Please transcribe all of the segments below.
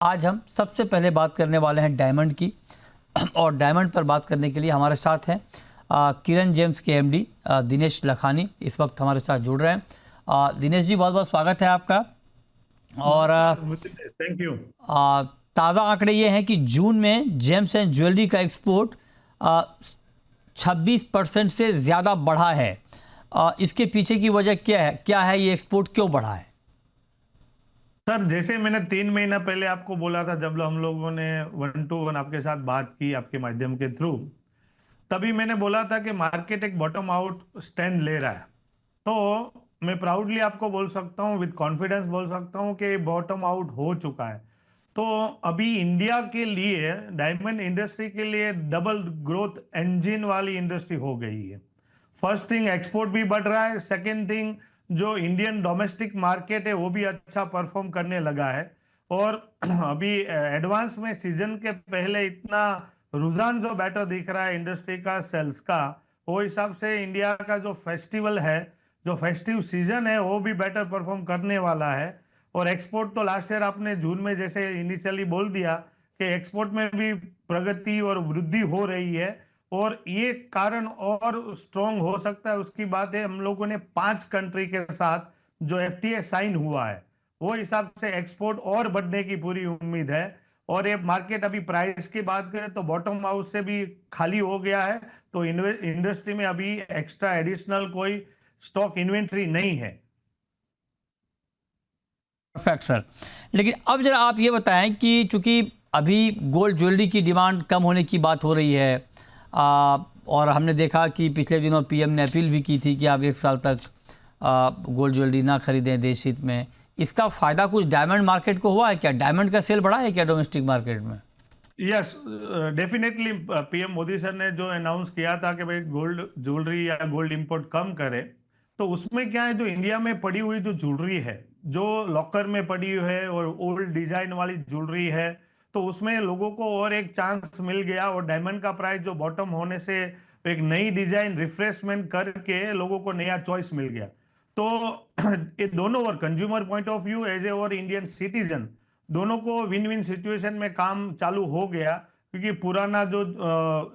आज हम सबसे पहले बात करने वाले हैं डायमंड की। और डायमंड पर बात करने के लिए हमारे साथ हैं किरण जेम्स के एमडी दिनेश लखानी इस वक्त हमारे साथ जुड़ रहे हैं। दिनेश जी, बहुत बहुत स्वागत है आपका। और थैंक यू। ताज़ा आंकड़े ये हैं कि जून में जेम्स एंड ज्वेलरी का एक्सपोर्ट 26% से ज़्यादा बढ़ा है। इसके पीछे की वजह क्या है, ये एक्सपोर्ट क्यों बढ़ा है? सर, जैसे मैंने 3 महीना पहले आपको बोला था, जब हम लोगों ने 1-to-1 आपके साथ बात की आपके माध्यम के थ्रू, तभी मैंने बोला था कि मार्केट एक बॉटम आउट स्टैंड ले रहा है। तो मैं प्राउडली आपको बोल सकता हूँ, विद कॉन्फिडेंस बोल सकता हूँ कि बॉटम आउट हो चुका है। तो अभी इंडिया के लिए, डायमंड इंडस्ट्री के लिए डबल ग्रोथ इंजन वाली इंडस्ट्री हो गई है। फर्स्ट थिंग, एक्सपोर्ट भी बढ़ रहा है। सेकेंड थिंग, जो इंडियन डोमेस्टिक मार्केट है वो भी अच्छा परफॉर्म करने लगा है। और अभी एडवांस में सीजन के पहले इतना रुझान जो बेटर दिख रहा है इंडस्ट्री का सेल्स का, वो हिसाब से इंडिया का जो फेस्टिवल है, जो फेस्टिव सीजन है, वो भी बेटर परफॉर्म करने वाला है। और एक्सपोर्ट तो लास्ट ईयर आपने जून में जैसे इनिशियली बोल दिया कि एक्सपोर्ट में भी प्रगति और वृद्धि हो रही है। और ये कारण और स्ट्रॉन्ग हो सकता है, उसकी बात है हम लोगों ने 5 कंट्री के साथ जो एफटीए साइन हुआ है, वो हिसाब से एक्सपोर्ट और बढ़ने की पूरी उम्मीद है। और ये मार्केट अभी प्राइस की बात करें तो बॉटम हाउस से भी खाली हो गया है। तो इंडस्ट्री में अभी एक्स्ट्रा एडिशनल कोई स्टॉक इन्वेंट्री नहीं है। Perfect sir. लेकिन अब जरा आप ये बताएं कि चूंकि अभी गोल्ड ज्वेलरी की डिमांड कम होने की बात हो रही है, और हमने देखा कि पिछले दिनों पीएम ने अपील भी की थी कि आप 1 साल तक गोल्ड ज्वेलरी ना खरीदें देश हित में। इसका फ़ायदा कुछ डायमंड मार्केट को हुआ है क्या? डायमंड का सेल बढ़ा है क्या डोमेस्टिक मार्केट में? Yes, definitely. PM Modi sir ने जो अनाउंस किया था कि भाई गोल्ड ज्वेलरी या गोल्ड इंपोर्ट कम करे, तो उसमें क्या है, जो इंडिया में पड़ी हुई जो ज्वेलरी है, जो लॉकर में पड़ी हुई है और ओल्ड डिजाइन वाली ज्वेलरी है, तो उसमें लोगों को और एक चांस मिल गया। और डायमंड का प्राइस जो बॉटम होने से एक नई डिजाइन रिफ्रेशमेंट करके लोगों को नया चॉइस मिल गया। तो ये दोनों, और consumer point of view as a और इंडियन सिटीजन, दोनों को विन विन सिचुएशन में काम चालू हो गया। क्योंकि पुराना जो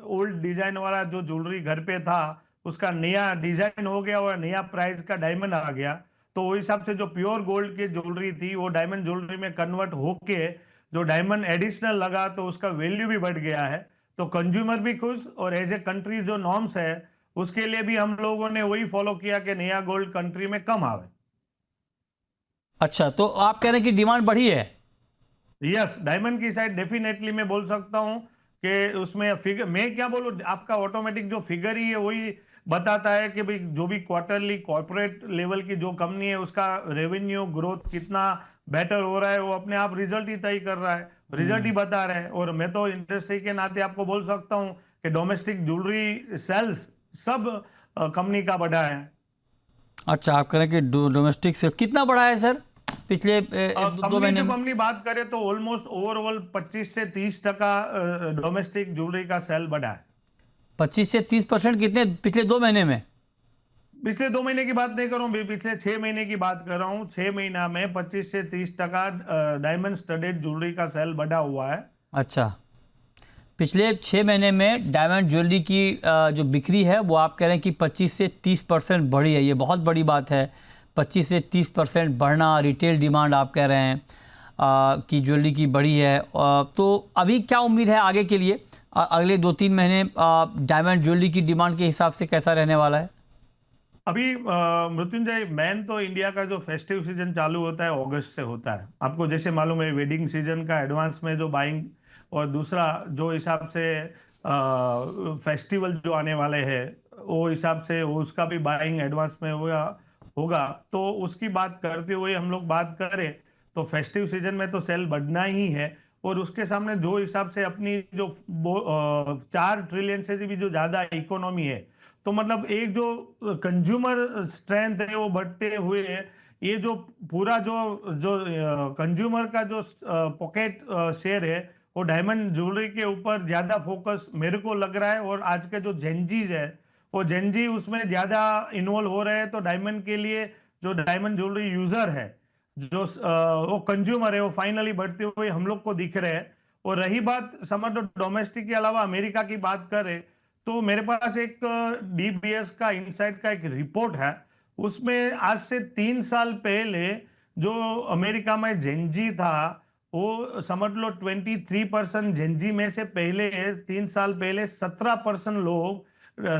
ओल्ड डिजाइन वाला जो ज्वेलरी घर पे था, उसका नया डिजाइन हो गया और नया प्राइस का डायमंड आ गया। तो वो हिसाब से जो प्योर गोल्ड की ज्वेलरी थी वो डायमंड ज्वेलरी में कन्वर्ट होके जो डायमंड एडिशनल लगा, तो उसका वैल्यू भी बढ़ गया है। तो कंज्यूमर भी खुश, और एज ए कंट्री जो नॉर्म्स है उसके लिए भी हम लोगों ने वही फॉलो किया कि नया गोल्ड कंट्री में कम आवे। अच्छा, तो आप कह रहे हैं कि डिमांड बढ़ी है? यस, डायमंड की साइड डेफिनेटली मैं बोल सकता हूं कि उसमें फिगर, मैं क्या बोलूं, आपका ऑटोमेटिक जो फिगर ही है वही बताता है कि भाई जो भी क्वार्टरली कॉर्पोरेट लेवल की जो कंपनी है उसका रेवेन्यू ग्रोथ कितना बेटर हो रहा है, वो अपने आप रिजल्ट ही तय कर रहा है, रिजल्ट ही बता रहे हैं। और मैं तो इंडस्ट्री के नाते आपको बोल सकता हूं कि डोमेस्टिक ज्वेलरी सेल्स सब कंपनी का बढ़ा है। अच्छा, आप कह रहे हैं कि डोमेस्टिक सेल कितना बढ़ा है सर पिछले दो कंपनी महीने टू में? कंपनी बात करें तो ऑलमोस्ट ओवरऑल 25 से 30% डोमेस्टिक ज्वेलरी का सेल बढ़ा है। 25 से 30% कितने पिछले 2 महीने में? पिछले 2 महीने की बात नहीं कर रहा हूँ, पिछले 6 महीने की बात कर रहा हूँ। 6 महीना में 25 से 30% डायमंड स्टडेड ज्वेलरी का सेल बढ़ा हुआ है। अच्छा, पिछले 6 महीने में डायमंड ज्वेलरी की जो बिक्री है वो आप कह रहे हैं कि 25 से 30% बढ़ी है। ये बहुत बड़ी बात है। 25 से 30% बढ़ना, रिटेल डिमांड आप कह रहे हैं कि ज्वेलरी की बढ़ी है। तो अभी क्या उम्मीद है आगे के लिए? अगले 2-3 महीने डायमंड ज्वेलरी की डिमांड के हिसाब से कैसा रहने वाला है? अभी मृत्युंजय, मैन तो इंडिया का जो फेस्टिव सीजन चालू होता है अगस्त से होता है। आपको जैसे मालूम है, वेडिंग सीजन का एडवांस में जो बाइंग, और दूसरा जो हिसाब से फेस्टिवल जो आने वाले हैं वो हिसाब से उसका भी बाइंग एडवांस में होगा होगा। तो उसकी बात करते हुए हम लोग बात करें तो फेस्टिव सीजन में तो सेल बढ़ना ही है। और उसके सामने जो हिसाब से अपनी जो 4 ट्रिलियन से भी जो ज्यादा इकोनॉमी है, तो मतलब एक जो कंज्यूमर स्ट्रेंथ है वो बढ़ते हुए, ये जो पूरा जो जो कंज्यूमर का जो पॉकेट शेयर है वो डायमंड ज्वेलरी के ऊपर ज्यादा फोकस मेरे को लग रहा है। और आज के जो जेनजीज है वो जेनजी उसमें ज्यादा इन्वॉल्व हो रहे हैं। तो डायमंड के लिए जो डायमंड ज्वेलरी यूजर है जो वो कंज्यूमर है वो फाइनली बढ़ते हुए हम लोग को दिख रहे हैं। और रही बात समझ लो डोमेस्टिक के अलावा अमेरिका की बात करें, तो मेरे पास एक डीबीएस का इनसाइट का एक रिपोर्ट है। उसमें आज से 3 साल पहले जो अमेरिका में जेनजी था, वो समझ लो 23% जेनजी में से पहले 3 साल पहले 17% लोग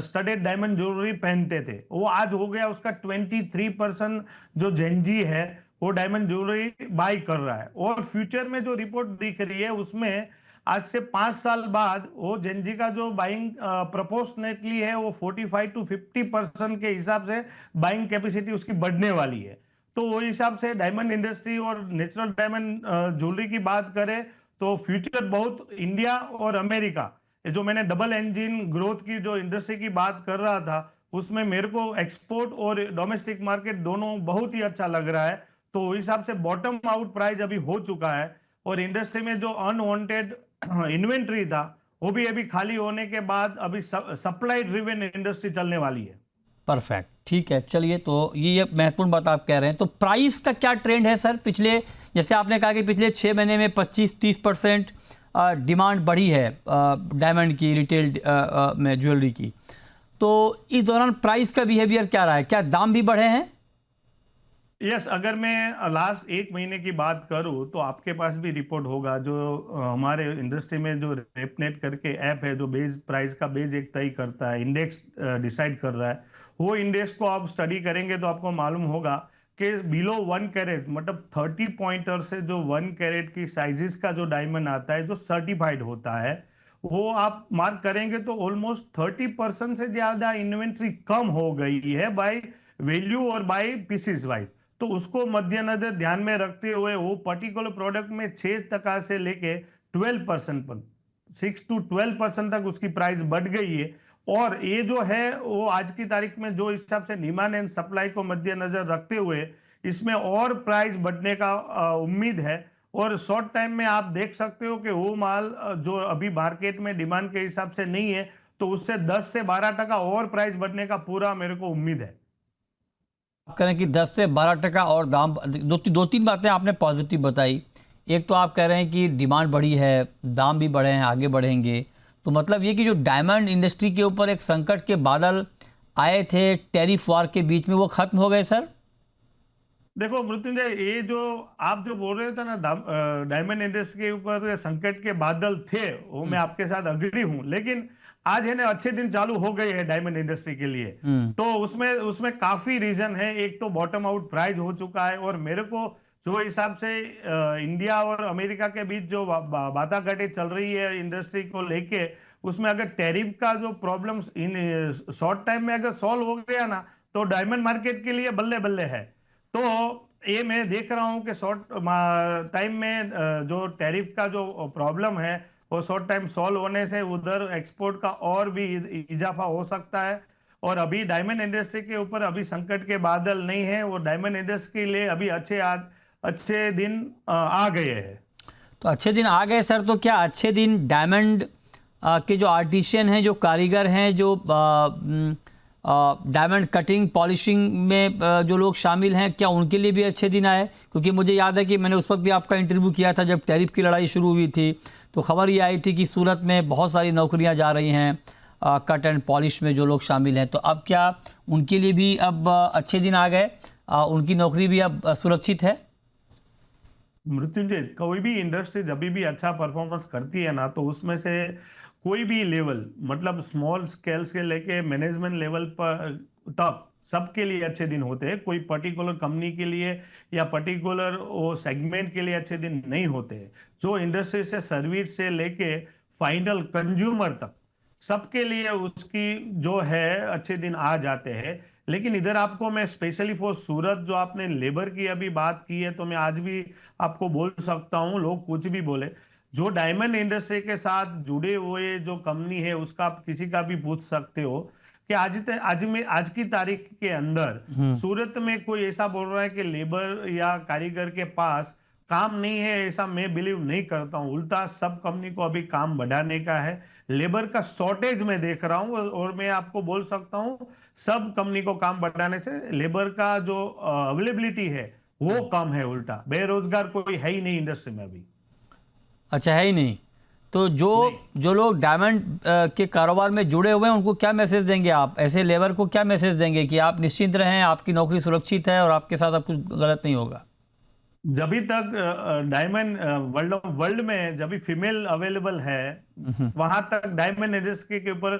स्टडेड डायमंड ज्वेलरी पहनते थे। वो आज हो गया उसका 23%। जो जेनजी है वो डायमंड ज्वेलरी बाई कर रहा है। और फ्यूचर में जो रिपोर्ट दिख रही है उसमें आज से 5 साल बाद वो जेनजी का जो बाइंग प्रोपोर्शनेटली है वो 45 to 50% के हिसाब से बाइंग कैपेसिटी उसकी बढ़ने वाली है। तो वो हिसाब से डायमंड इंडस्ट्री और नेचुरल डायमंड ज्वेलरी की बात करें तो फ्यूचर बहुत इंडिया और अमेरिका, ये जो मैंने डबल इंजन ग्रोथ की जो इंडस्ट्री की बात कर रहा था, उसमें मेरे को एक्सपोर्ट और डोमेस्टिक मार्केट दोनों बहुत ही अच्छा लग रहा है। तो उस हिसाब से बॉटम आउट प्राइस अभी हो चुका है और इंडस्ट्री में जो अनवांटेड इन्वेंट्री था वो भी अभी खाली होने के बाद अभी सप्लाई ड्रिवन इंडस्ट्री चलने वाली है। परफेक्ट, ठीक है। चलिए, तो ये महत्वपूर्ण बात आप कह रहे हैं। तो प्राइस का क्या ट्रेंड है सर? पिछले, जैसे आपने कहा कि पिछले 6 महीने में 25-30% डिमांड बढ़ी है डायमंड की, रिटेल में ज्वेलरी की। तो इस दौरान प्राइस का बिहेवियर क्या रहा है? क्या दाम भी बढ़े हैं? यस, अगर मैं लास्ट 1 महीने की बात करूं तो आपके पास भी रिपोर्ट होगा। जो हमारे इंडस्ट्री में जो रेपनेट करके ऐप है जो बेस प्राइस का बेस एक तय करता है, इंडेक्स डिसाइड कर रहा है, वो इंडेक्स को आप स्टडी करेंगे तो आपको मालूम होगा कि बिलो 1 कैरेट मतलब 30 पॉइंटर से जो 1 कैरेट की साइजेस का जो डायमंड आता है जो सर्टिफाइड होता है, वो आप मार्क करेंगे तो ऑलमोस्ट 30% से ज्यादा इन्वेंट्री कम हो गई है बाय वैल्यू और बाय पीसीस वाइज। तो उसको मद्देनजर ध्यान में रखते हुए वो पर्टिकुलर प्रोडक्ट में 6% से लेके 12% पर 6 to 12% तक उसकी प्राइस बढ़ गई है। और ये जो है वो आज की तारीख में जो हिसाब से डिमांड एंड सप्लाई को मद्देनजर रखते हुए इसमें और प्राइस बढ़ने का उम्मीद है। और शॉर्ट टाइम में आप देख सकते हो कि वो माल जो अभी मार्केट में डिमांड के हिसाब से नहीं है, तो उससे 10 से 12% और प्राइस बढ़ने का पूरा मेरे को उम्मीद है। आप कह रहे हैं कि 10 से 12% और दाम, दो तीन बातें आपने पॉजिटिव बताई। एक तो आप कह रहे हैं कि डिमांड बढ़ी है, दाम भी बढ़े हैं, आगे बढ़ेंगे। तो मतलब ये कि जो डायमंड इंडस्ट्री के ऊपर एक संकट के बादल आए थे टैरिफ वार के बीच में, वो खत्म हो गए सर? देखो मृत्युंजय, ये जो आप जो बोल रहे थे ना डायमंड इंडस्ट्री के ऊपर संकट के बादल थे, वो मैं आपके साथ अग्री हूं। लेकिन आज है ना अच्छे दिन चालू हो गए हैं डायमंड इंडस्ट्री के लिए। तो उसमें उसमें काफी रीजन है। एक तो बॉटम आउट प्राइस हो चुका है और मेरे को जो हिसाब से इंडिया और अमेरिका के बीच जो बाताघाटी चल रही है इंडस्ट्री को लेके, उसमें अगर टैरिफ का जो प्रॉब्लम्स इन शॉर्ट टाइम में अगर सॉल्व हो गया ना, तो डायमंड मार्केट के लिए बल्ले बल्ले है। तो ये मैं देख रहा हूं कि शॉर्ट टाइम में जो टैरिफ का जो प्रॉब्लम है वो शॉर्ट टाइम सॉल्व होने से उधर एक्सपोर्ट का और भी इजाफा हो सकता है। और अभी डायमंड इंडस्ट्री के ऊपर अभी संकट के बादल नहीं है, वो डायमंड इंडस्ट्री के लिए अभी अच्छे दिन आ गए हैं। तो अच्छे दिन आ गए सर। तो क्या अच्छे दिन डायमंड के जो आर्टिशियन हैं, जो कारीगर हैं, जो डायमंड कटिंग पॉलिशिंग में जो लोग शामिल हैं, क्या उनके लिए भी अच्छे दिन आए? क्योंकि मुझे याद है कि मैंने उस वक्त भी आपका इंटरव्यू किया था जब टैरिफ की लड़ाई शुरू हुई थी। तो खबर ये आई थी कि सूरत में बहुत सारी नौकरियां जा रही हैं कट एंड पॉलिश में जो लोग शामिल हैं। तो अब क्या उनके लिए भी अब अच्छे दिन आ गए? उनकी नौकरी भी अब सुरक्षित है? मृत्युंजय, कोई भी इंडस्ट्री जब भी अच्छा परफॉर्मेंस करती है ना, तो उसमें से कोई भी लेवल मतलब स्मॉल स्केल से लेके मैनेजमेंट लेवल पर तक सबके लिए अच्छे दिन होते हैं। कोई पर्टिकुलर कंपनी के लिए या पर्टिकुलर वो सेगमेंट के लिए अच्छे दिन नहीं होते हैं। जो इंडस्ट्री से सर्विस से लेके फाइनल कंज्यूमर तक सबके लिए उसकी जो है अच्छे दिन आ जाते हैं। लेकिन इधर आपको मैं स्पेशली फॉर सूरत, जो आपने लेबर की अभी बात की है, तो मैं आज भी आपको बोल सकता हूं, लोग कुछ भी बोले, जो डायमंड इंडस्ट्री के साथ जुड़े हुए जो कंपनी है उसका आप किसी का भी पूछ सकते हो कि आज की तारीख के अंदर सूरत में कोई ऐसा बोल रहा है कि लेबर या कारीगर के पास काम नहीं है, ऐसा मैं बिलीव नहीं करता हूं। उल्टा सब कंपनी को अभी काम बढ़ाने का है। लेबर का शॉर्टेज मैं देख रहा हूं और मैं आपको बोल सकता हूं सब कंपनी को काम बढ़ाने से लेबर का जो अवेलेबिलिटी है वो कम है, उल्टा बेरोजगार कोई है ही नहीं इंडस्ट्री में अभी। अच्छा, है ही नहीं। तो जो जो लोग डायमंड के कारोबार में जुड़े हुए हैं उनको क्या मैसेज देंगे आप? ऐसे लेबर को क्या मैसेज देंगे कि आप निश्चिंत रहें, आपकी नौकरी सुरक्षित है और आपके साथ अब कुछ गलत नहीं होगा? जब तक डायमंड वर्ल्ड में जब भी फीमेल अवेलेबल है, वहां तक डायमंड इंडस्ट्री के ऊपर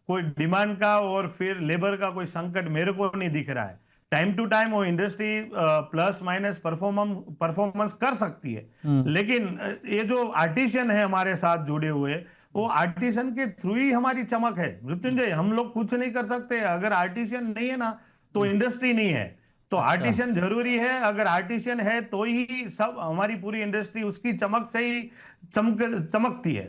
कोई डिमांड का और फिर लेबर का कोई संकट मेरे को नहीं दिख रहा है। टाइम टू टाइम वो इंडस्ट्री प्लस माइनस परफॉर्मेंस कर सकती है, लेकिन ये जो आर्टिशियन है हमारे साथ जुड़े हुए, वो आर्टिशियन के थ्रू ही हमारी चमक है मृत्युंजय। हम लोग कुछ नहीं कर सकते, अगर आर्टिशियन नहीं है ना तो इंडस्ट्री नहीं है। तो अच्छा। आर्टिशियन जरूरी है, अगर आर्टिशियन है तो ही सब हमारी पूरी इंडस्ट्री उसकी चमक से ही चमकती है।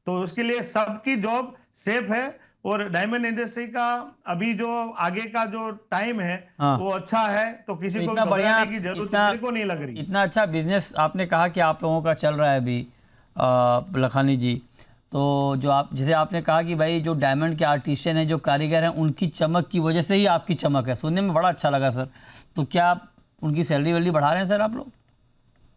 तो उसके लिए सबकी जॉब सेफ है, और डायमंड इंडस्ट्री का अभी जो आगे का जो टाइम है हाँ। वो अच्छा है, तो तो किसी को इतना बढ़िया, घबराने की जरूरत इतना मेरे को नहीं लग रही। इतना अच्छा बिजनेस आपने कहा कि आप लोगों का चल रहा है अभी, लखानी जी। तो जो आप, जैसे आपने कहा कि भाई जो डायमंड के आर्टिशियन हैं, जो कारीगर हैं, उनकी चमक की वजह से ही आपकी चमक है। सुनने में बड़ा अच्छा लगा सर। तो क्या आप उनकी सैलरी वैलरी बढ़ा रहे हैं सर आप लोग?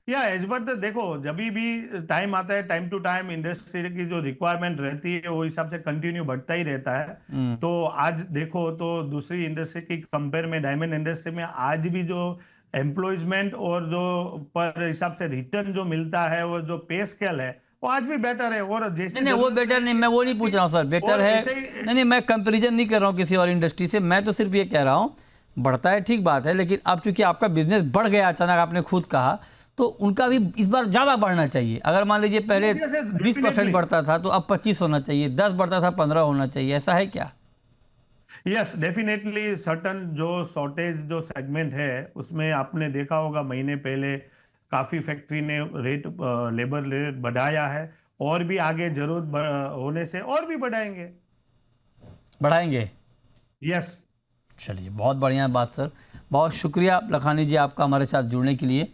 या एज बट देखो, जब भी टाइम आता है, टाइम टू टाइम इंडस्ट्री की जो रिक्वायरमेंट रहती है वो हिसाब से कंटिन्यू बढ़ता ही रहता है। तो आज देखो तो दूसरी इंडस्ट्री की कंपेयर में डायमंड इंडस्ट्री में आज भी जो एम्प्लॉयमेंट और जो पर हिसाब से रिटर्न जो मिलता है, वो जो पे स्केल है, वो आज भी बेटर है। और जैसी नहीं नहीं, वो जरूरत बेटर नहीं, मैं वो नहीं पूछ रहा हूँ सर, बेटर और है। ऐसे ही नहीं नहीं, मैं कंपैरिजन नहीं कर रहा हूँ किसी और इंडस्ट्री से। मैं तो सिर्फ ये कह रहा हूँ, बढ़ता है ठीक बात है, लेकिन अब चूंकि आपका बिजनेस बढ़ गया अचानक, आपने खुद कहा, तो उनका भी इस बार ज़्यादा बढ़ना चाहिए। अगर मान लीजिए पहले 20% definitely। बढ़ता था तो अब 25 होना चाहिए, 10 बढ़ता था 15 होना चाहिए, ऐसा है क्या? यस डेफिनेटली, सर्टन जो शॉर्टेज जो सेगमेंट है उसमें आपने देखा होगा महीने पहले काफी फैक्ट्री ने रेट लेबर रेट बढ़ाया है, और भी आगे जरूरत होने से और भी बढ़ाएंगे। बढ़ाएंगे? यस। चलिए, बहुत बढ़िया बात सर। बहुत शुक्रिया लखानी जी आपका हमारे साथ जुड़ने के लिए।